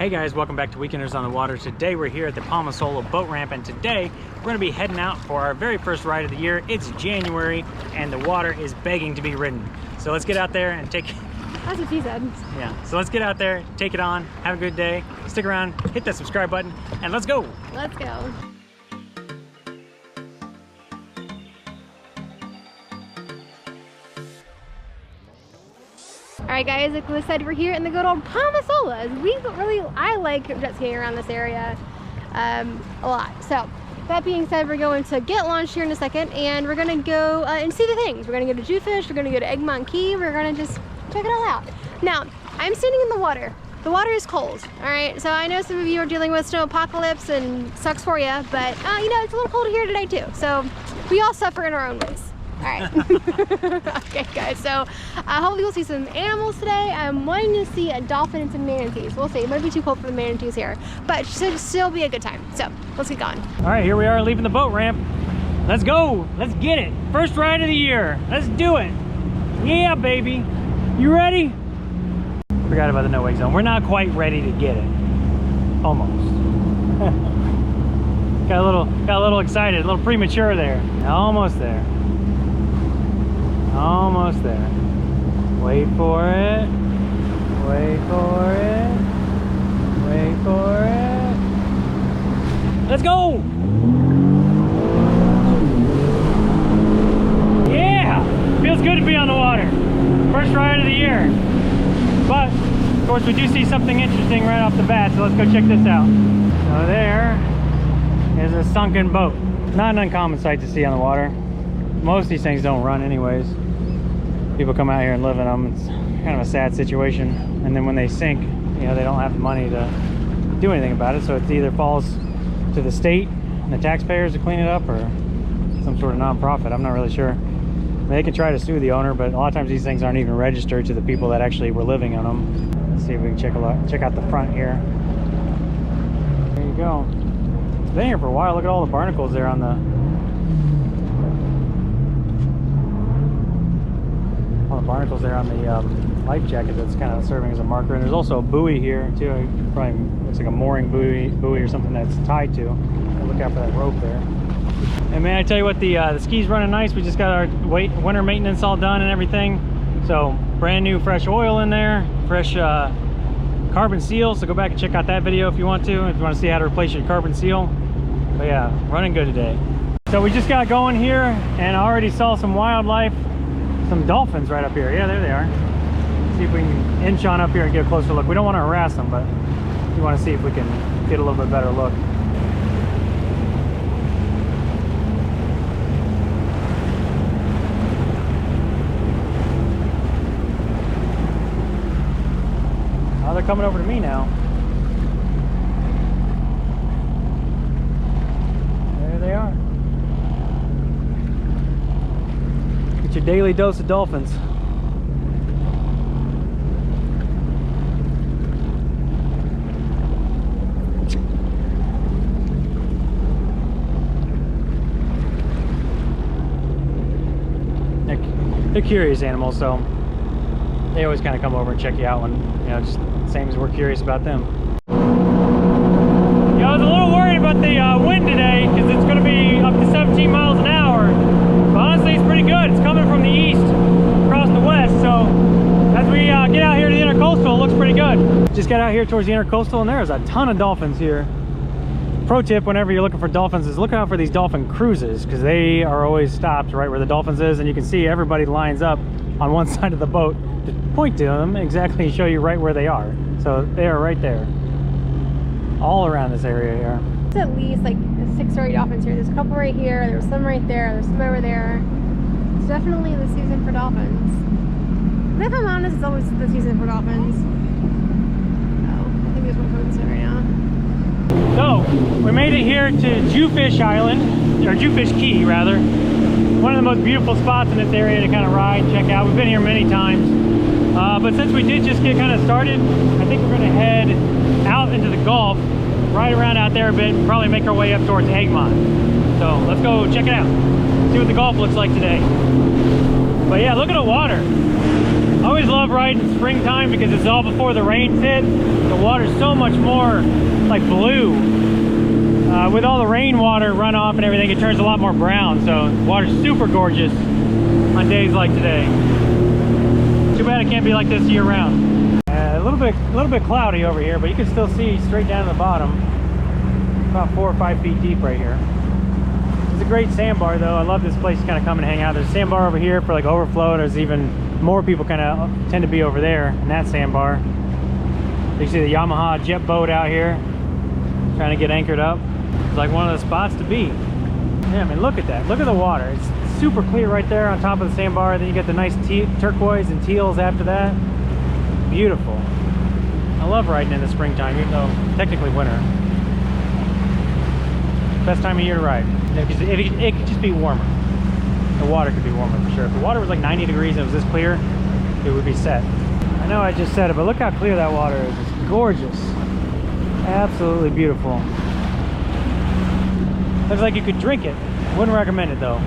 Hey guys, welcome back to Weekenders on the Water. Today we're here at the Palma Sola boat ramp, and today we're going to be heading out for our very first ride of the year. It's January and the water is begging to be ridden. So let's get out there and take... That's what she said. Yeah, so let's get out there, take it on, have a good day, stick around, hit that subscribe button, and let's go! Let's go. Alright guys, like we said, we're here in the good old Palma Sola. I like jet skiing around this area a lot. So, that being said, we're going to get launched here in a second, and we're going to go and see the things. We're going to go to Jewfish, we're going to go to Egmont Key, we're going to just check it all out. Now, I'm standing in the water. The water is cold, alright? So I know some of you are dealing with snow apocalypse and sucks for you, but you know, it's a little colder here today too. So, we all suffer in our own ways. Alright. Okay guys, so hopefully we'll see some animals today. I'm wanting to see a dolphin and some manatees. We'll see. It might be too cold for the manatees here, but it should still be a good time. So let's get going. Alright, here we are leaving the boat ramp. Let's go. Let's get it. First ride of the year. Let's do it. Yeah, baby. You ready? Forgot about the no wake zone. We're not quite ready to get it. Almost. got a little excited, a little premature there. Almost there. Almost there. Wait for it. Wait for it. Wait for it. Let's go! Yeah! Feels good to be on the water. First ride of the year. But, of course, we do see something interesting right off the bat, so let's go check this out. So there is a sunken boat. Not an uncommon sight to see on the water. Most of these things don't run anyways. People come out here and live in them. It's kind of a sad situation. And then when they sink, you know, they don't have the money to do anything about it. So it either falls to the state and the taxpayers to clean it up, or some sort of non-profit. I'm not really sure. I mean, they can try to sue the owner, but a lot of times these things aren't even registered to the people that actually were living on them. Let's see if we can check out the front here. There you go. It's been here for a while. Look at all the barnacles there on the barnacles there on the life jacket that's kind of serving as a marker. And there's also a buoy here too. It probably looks like a mooring buoy or something that's tied to. Look out for that rope there. And man, I tell you what, the ski's running nice. We just got our winter maintenance all done and everything. So brand new fresh oil in there, fresh carbon seal. So go back and check out that video if you want to see how to replace your carbon seal. But yeah, running good today. So we just got going here, and I already saw some wildlife. Some dolphins right up here. Yeah, there they are. Let's see if we can inch on up here and get a closer look. We don't want to harass them, but we want to see if we can get a little bit better look. Oh, they're coming over to me now. There they are. Your daily dose of dolphins. They're curious animals, so they always kind of come over and check you out when, you know, just same as we're curious about them. Yeah, I was a little worried about the wind today, because it's going to be up to 17 miles an hour. But honestly, it's pretty good. It's coming from the east across the west, so as we get out here to the intercoastal, it looks pretty good. Just got out here towards the intercoastal, and there's a ton of dolphins here. Pro tip whenever you're looking for dolphins is look out for these dolphin cruises, because they are always stopped right where the dolphins is, and you can see everybody lines up on one side of the boat to point to them exactly and show you right where they are. So they are right there, all around this area here. There's at least like 6 or 8 dolphins here. There's a couple right here, there's some right there, there's some over there. It's definitely the season for dolphins. But if I'm honest, it's always the season for dolphins. Oh, I think there's one coming this way right now. So, we made it here to Jewfish Island, or Jewfish Key rather. One of the most beautiful spots in this area to kind of ride and check out. We've been here many times. But since we did just get kind of started, I think we're going to head out into the Gulf, right around out there a bit, and probably make our way up towards Egmont. So let's go check it out, see what the Gulf looks like today. But yeah, look at the water. I always love riding springtime because it's all before the rains hit. The water's so much more like blue. With all the rainwater runoff and everything, it turns a lot more brown. So the water's super gorgeous on days like today. Too bad it can't be like this year round. A little bit cloudy over here, but you can still see straight down to the bottom. About 4 or 5 feet deep right here. It's a great sandbar though. I love this place to kind of come and hang out. There's a sandbar over here for like overflow. There's even more people kind of tend to be over there in that sandbar. You see the Yamaha jet boat out here trying to get anchored up. It's like one of the spots to be. Yeah, I mean, look at that. Look at the water. It's super clear right there on top of the sandbar. Then you get the nice turquoise and teals after that. Beautiful. I love riding in the springtime, even though technically winter. Best time of year to ride. It could just be warmer. The water could be warmer for sure. If the water was like 90 degrees and it was this clear, it would be set. I know I just said it, but look how clear that water is. It's gorgeous. Absolutely beautiful. Looks like you could drink it. Wouldn't recommend it though.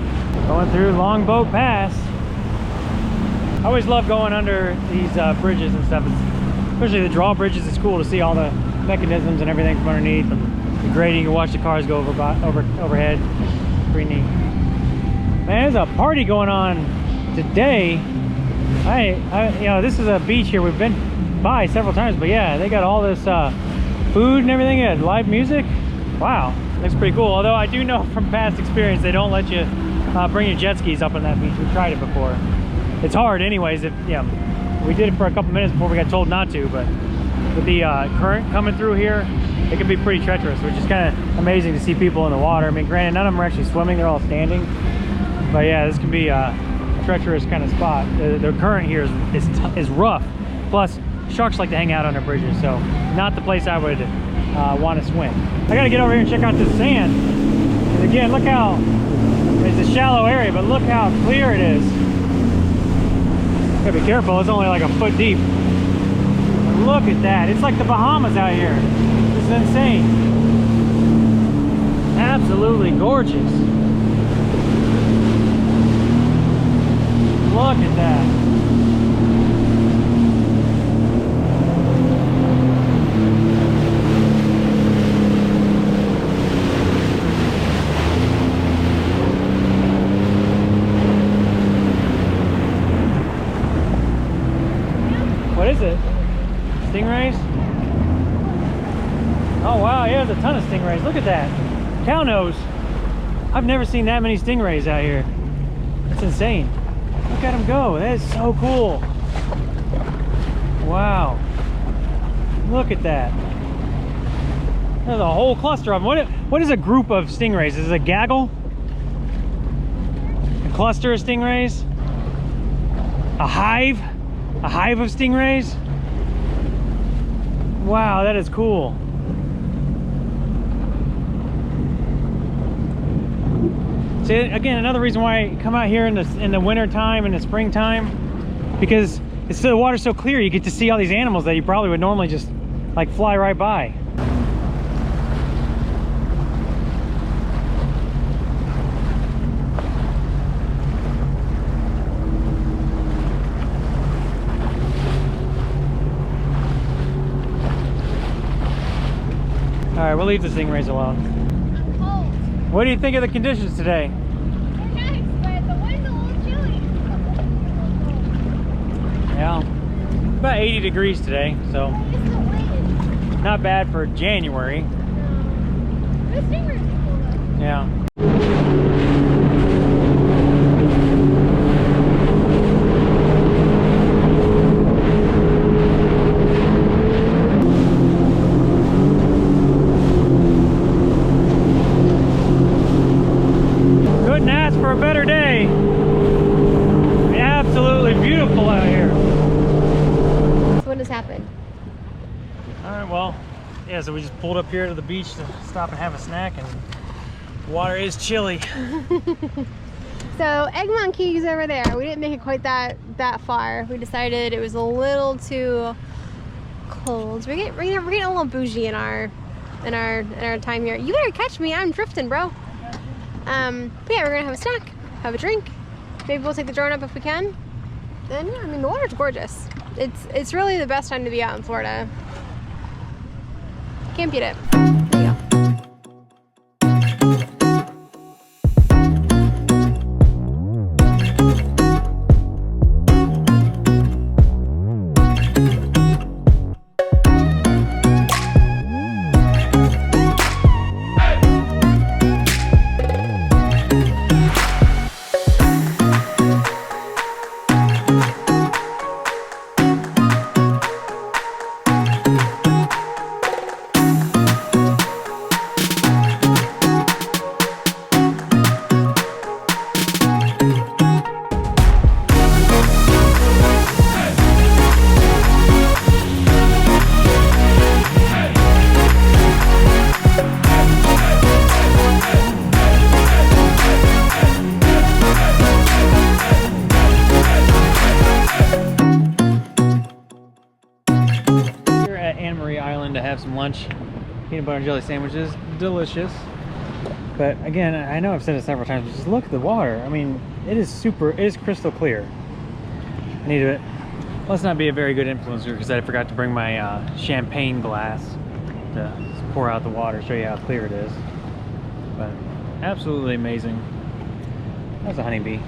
Going through Longboat Pass. I always love going under these bridges and stuff. Especially the drawbridges. It's cool to see all the mechanisms and everything from underneath. And the grading, you can watch the cars go overhead. Pretty neat. Man, there's a party going on today. You know, this is a beach here we've been by several times, but yeah, they got all this food and everything. Yeah, live music. Wow, looks pretty cool. Although I do know from past experience they don't let you bring your jet skis up on that beach. We've tried it before. It's hard, anyways. We did it for a couple minutes before we got told not to, but with the current coming through here, it can be pretty treacherous, which is kind of amazing to see people in the water. I mean, granted, none of them are actually swimming; they're all standing. But yeah, this can be a treacherous kind of spot. The current here is rough. Plus, sharks like to hang out under bridges, so not the place I would want to swim. I got to get over here and check out this sand. And again, look how it's a shallow area, but look how clear it is. Gotta be careful. It's only like a foot deep. But look at that. It's like the Bahamas out here. This is insane. Absolutely gorgeous. Look at that. What is it? Stingrays? Oh wow, yeah, there's a ton of stingrays. Look at that. Cow nose. I've never seen that many stingrays out here. That's insane. Look at them go. That is so cool. Wow. Look at that. There's a whole cluster of them. What is a group of stingrays? Is it a gaggle? A cluster of stingrays? A hive? A hive of stingrays? Wow, that is cool. See, again, another reason why I come out here in the winter time and the springtime, because the water's so clear, you get to see all these animals that you probably would normally just like fly right by. All right, we'll leave the stingrays alone. I'm cold. What do you think of the conditions today? They're nice, but the wind's a little chilly. Yeah, about 80 degrees today, so It's the wind. not bad for January. The stingrays are cool though. Yeah. Couldn't ask for a better day. Absolutely beautiful out here. So what has happened? All right, well, yeah, so we just pulled up here to the beach to stop and have a snack, and the water is chilly. So Egmont Key's over there. We didn't make it quite that far. We decided it was a little too cold. We're getting a little bougie in our time here. You better catch me. I'm drifting, bro. But yeah, we're gonna have a snack, have a drink. Maybe we'll take the drone up if we can. And yeah, I mean, the water's gorgeous. It's really the best time to be out in Florida. Can't beat it. There you go. To have some lunch. Peanut butter and jelly sandwiches, delicious. But again, I know I've said it several times, but just look at the water. I mean, it is crystal clear. I need to, let's not be a very good influencer because I forgot to bring my champagne glass to pour out the water, show you how clear it is. But absolutely amazing. That's a honeybee.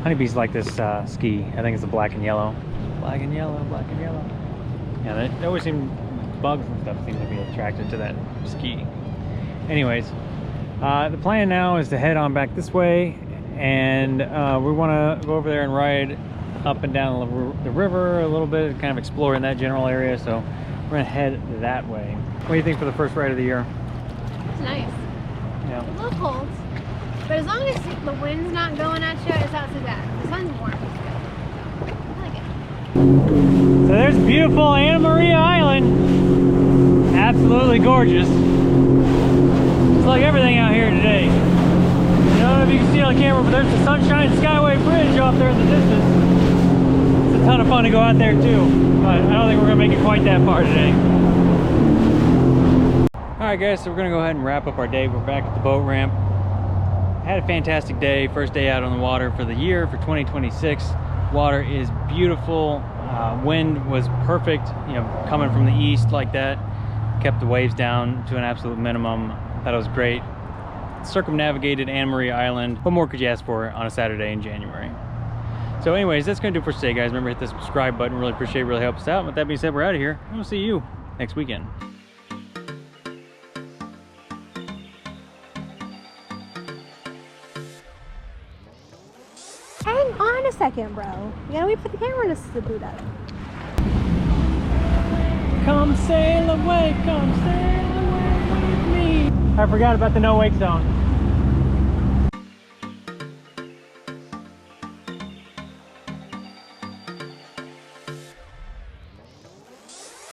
Honeybees like this ski. I think it's a black and yellow. Black and yellow, black and yellow. Yeah, they always seem, bugs and stuff seem to be attracted to that ski. Anyways, the plan now is to head on back this way, and we want to go over there and ride up and down the river a little bit, kind of explore in that general area, so we're going to head that way. What do you think for the first ride of the year? It's nice. Yeah. A little cold, but as long as the wind's not going at you, it's not too bad. The sun's warm. So there's beautiful Anna Maria Island. Absolutely gorgeous. It's like everything out here today. I don't know if you can see on the camera, but there's the Sunshine Skyway Bridge off there in the distance. It's a ton of fun to go out there too, but I don't think we're gonna make it quite that far today. Alright guys, so we're gonna go ahead and wrap up our day. We're back at the boat ramp. Had a fantastic day, first day out on the water for the year, for 2026. Water is beautiful. Wind was perfect, you know, coming from the east like that. Kept the waves down to an absolute minimum. Thought it was great. Circumnavigated Anna Maria Island. What more could you ask for on a Saturday in January? So anyways, that's gonna do it for today, guys. Remember, hit the subscribe button. Really appreciate it, really helps us out. And with that being said, we're out of here. And we'll see you next weekend. Hang on a second, bro. You gotta wait for the camera to boot up. Come sail away with me. I forgot about the no wake zone.